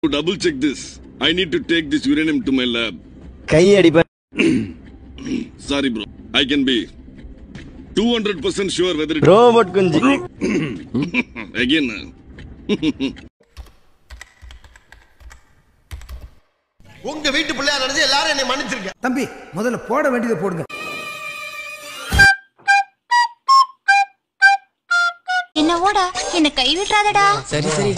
To double check this, I need to take this uranium to my lab. கை அடிப்ப. Sorry bro, I can be 200% sure whether it robot குஞ்சி. Again. உங்க வீட்டு பிள்ளையா நடந்து எல்லாரும் என்னை மன்னிச்சிருக்க. தம்பி முதல்ல போட வேண்டியதை போடுங்க. என்னவோடா என்ன கை விட்டுறாதடா. சரி சரி.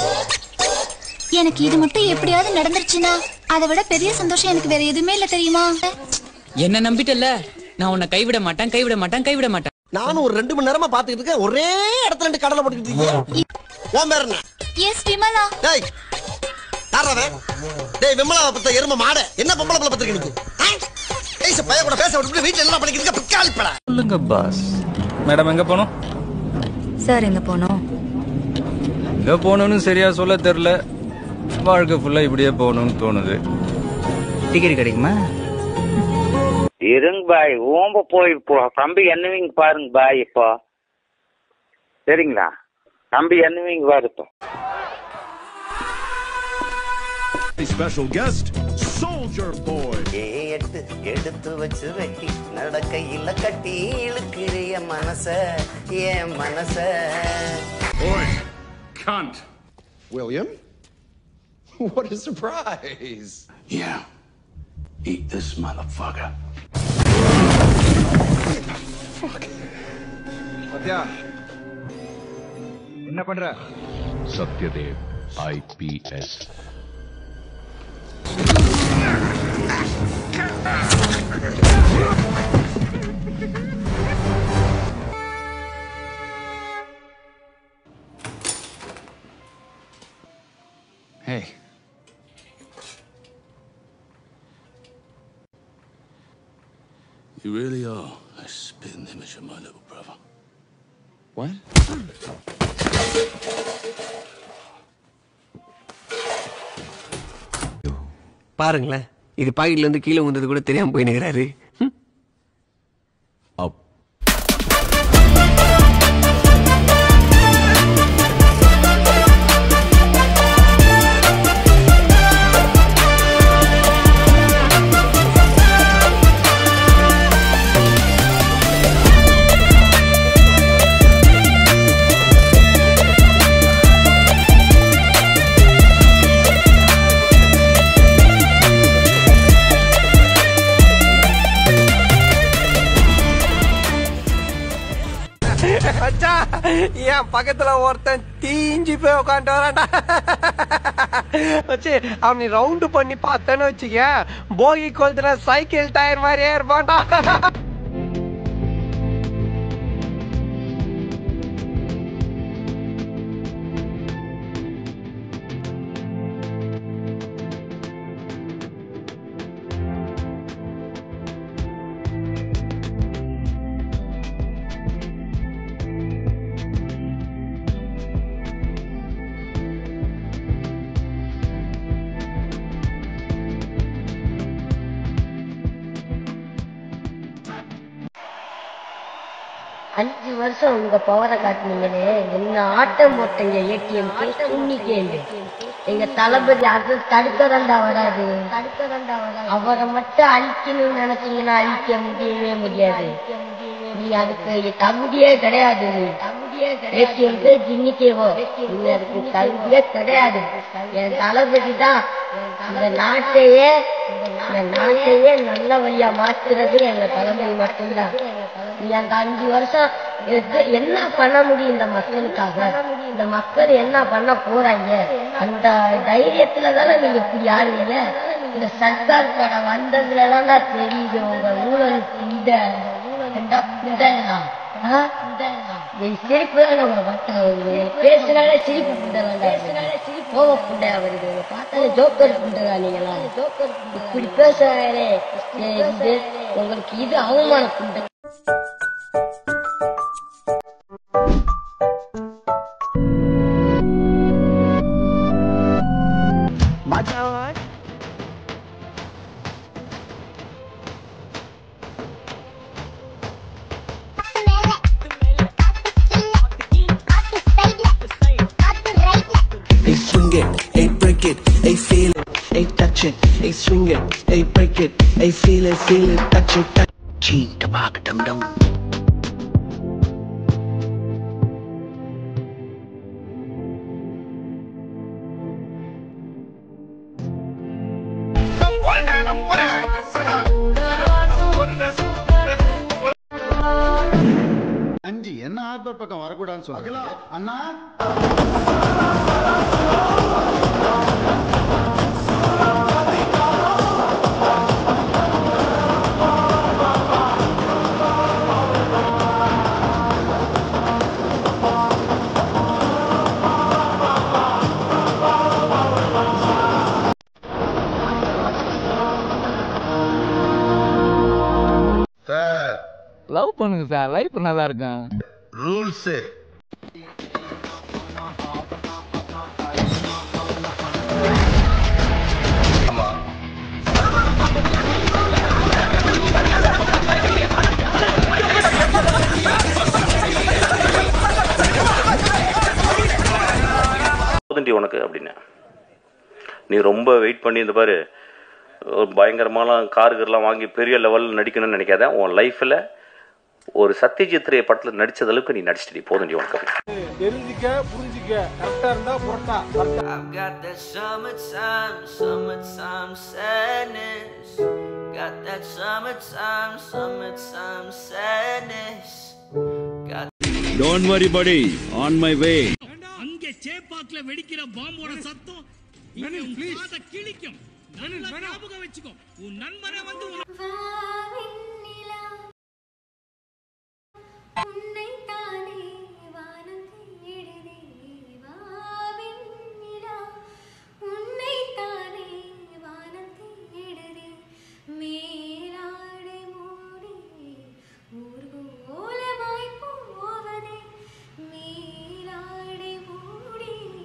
எனக்கு இது மட்டும் எப்படியாவது நடந்துருச்சுன்னா அதை விட பெரிய சந்தோஷம் எனக்கு வேற எதுவுமே இல்ல தெரியுமா? என்ன நம்பிட்டல்ல, நான் உன்னை கைவிட மாட்டேன் கைவிட மாட்டேன் கைவிட மாட்டேன். நானும் ஒரு 2 மணி நேரமா பாத்துக்கிட்டு இருக்கேன். ஒரே இடத்துல 2 கடலை போட்டுக்கிட்டு இருக்கீங்க. உன் பேர் என்ன? எஸ் விமலா. டேய் யாரவே? டேய் விமலாவை பத்த எருமை மாடு. என்ன பொம்பளை புள்ள பத்திருக்க நீ? ஏய் பைய கூட பேச விட்டு வீட்ல எல்லாம் பண்ணிக்கிட்டு இருக்க பிக்காளி பட. சொல்லுங்க பாஸ். மேடம் எங்க போணும்? சார் எங்க போணும்? எங்க போணும்னு சரியா சொல்ல தெரியல. வாழ்க்கை ஃபுல்லா இப்படியே போகணும்னு தோணுது. டிக்கெட் கிடைக்குமா? இருங்க பாய், ஓம்ப போய் தம்பி என்னவீங்க பாருங்க பாய். இப்போ சரிங்களா? தம்பி என்னவீங்க பாரு. இப்போ special guest Soldier Boy. எடுத்து வச்சு வெட்டி நடக்கையில கட்டி இழுக்கிறிய மனச ஏன் மனச. Boy, cunt. William? What a surprise. Yeah. Eat this motherfucker. Sathya என்ன பண்ற? Satyadev, IPS. Hey. You really are a spitting image of my little brother. What? பாருங்களேன், இது பாக்கெட்ல இருந்து கீழே வந்தது கூட தெரியாம போய் நிக்கிறாரு. என் பக்கத்துல ஒருத்தன் தீஞ்சு போய் உட்காந்து வரான்டா. வச்சு அவனை ரவுண்டு பண்ணி பார்த்தேன்னு வச்சுக்க, போகி கொளுத்துற சைக்கிள் டயர் மாதிரியே இருப்பான்டா. அஞ்சு வருஷம் உங்க பவரை காட்டினீங்களே, என்ன ஆட்டம் போட்டீங்க. ஏடிஎம் துண்ணிக்கே எங்க தளபதி அது தடுக்கதாண்டா வராது. அவரை மட்டும் அழிக்கணும்னு நினைச்சீங்கன்னா அழிக்க முடியவே முடியாது. நீ அதுக்கு தகுதியே கிடையாது. ஏடிஎம்க்கு ஜின்னிக்கேவோ நீங்க அதுக்கு தகுதியே கிடையாது. என் தளபதி தான் இந்த நாட்டையே நல்ல வழியா மாத்துறது எங்க தளபதி மட்டும்தான். நீ அந்த 5 வருஷம் என்ன பண்ண முடியும் இந்த மக்களுக்காக? இந்த மக்கள் என்ன பண்ண போறாங்க? அந்த தைரியத்துல தானே நீங்க இப்படி ஆளுங்க. இந்த சர்க்கார் கடை வந்ததுலதான் தெரியுது உங்க ஊழல் சிரிப்பு பேசுனாலே சிரிப்பு கோவ புண்டை அவருக்கு பார்த்தாலே ஜோக்கர் புண்டா. நீங்களா இப்படி பேசுறாங்களே, உங்களுக்கு இது அவமான புண்டை. Hey, swing it, hey, break break it, ay feel it, ay touch it, ay swing it, ay break it, ay feel it, touch it, touch. Cheen tabak dum dum. அஞ்சி என்ன ஆர்டர் பக்கம் வரக்கூடாதுன்னு சொல்லுங்க அண்ணா. லவ் பண்ணுங்க sir, life நல்லா இருக்கும். Rules உனக்கு அப்படின்னு நீ ரொம்ப வெயிட் பண்ணி இந்த பாரு ஒரு பயங்கரமான காருகள்லாம் வாங்கி பெரிய லெவலில் நடிக்கணும்னு நினைக்காத. உன் லைஃப்ல ஒரு சத்யஜித் ரே படத்தில் நடிச்சது அளவுக்கு நீ நடிச்சிட்டு போதும் உனக்கு. தெரிஞ்சிக்க புரிஞ்சிக்க கரெக்டா இருந்தா parotta. I've got that summertime sadness. Got that summertime sadness. Don't worry buddy, on my way. அங்கே சேப்பாக்ல வெடிக்கிற பாம்போட சத்தம் இங்க காத கிழிக்கும். நல்லா ஞாபகம் வெச்சுக்கோ. உன் நண்பரே வந்து